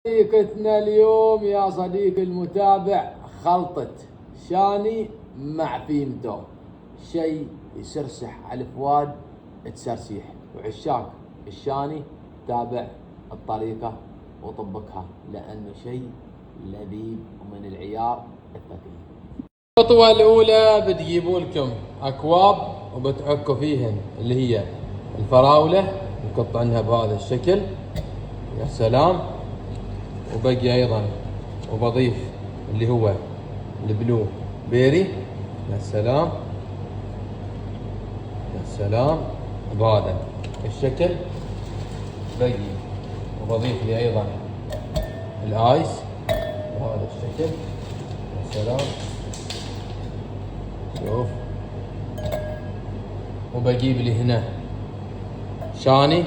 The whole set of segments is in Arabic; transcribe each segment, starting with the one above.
طريقتنا اليوم يا صديقي المتابع خلطة شاني مع فيمتو، شيء يسرسح على الفؤاد تسرسيح. وعشاق الشاني تابع الطريقة وطبقها لأنه شيء لذيذ ومن العيار الثقيل. الخطوة الأولى بتجيبوا لكم أكواب وبتعكوا فيهن اللي هي الفراولة وقطعنها بهذا الشكل. يا سلام. وبقي ايضا وبضيف اللي هو البلو بيري. يا سلام يا سلام بهذا الشكل. بقي وبضيف لي ايضا الايس بهذا الشكل. يا سلام. شوف. وبجيب لي هنا شاني.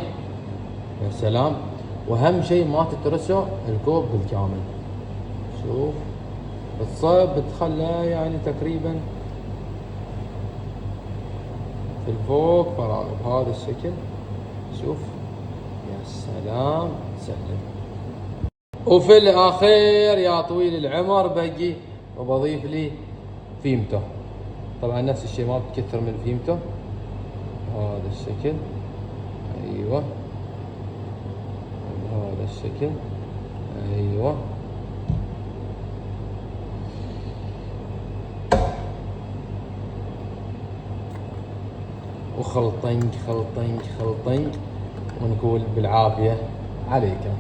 يا سلام. واهم شيء ما تترسوا الكوب بالكامل. شوف بتصب بتخلى يعني تقريبا في الفوق فراغ بهذا الشكل. شوف يا سلام سلم. وفي الاخير يا طويل العمر بقي وبضيف لي فيمتو. طبعا نفس الشيء ما بتكثر من الفيمتو بهذا الشكل. ايوه بهذا الشكل. ايوه وخلطنج خلطنج خلطنج ونقول بالعافية عليكم.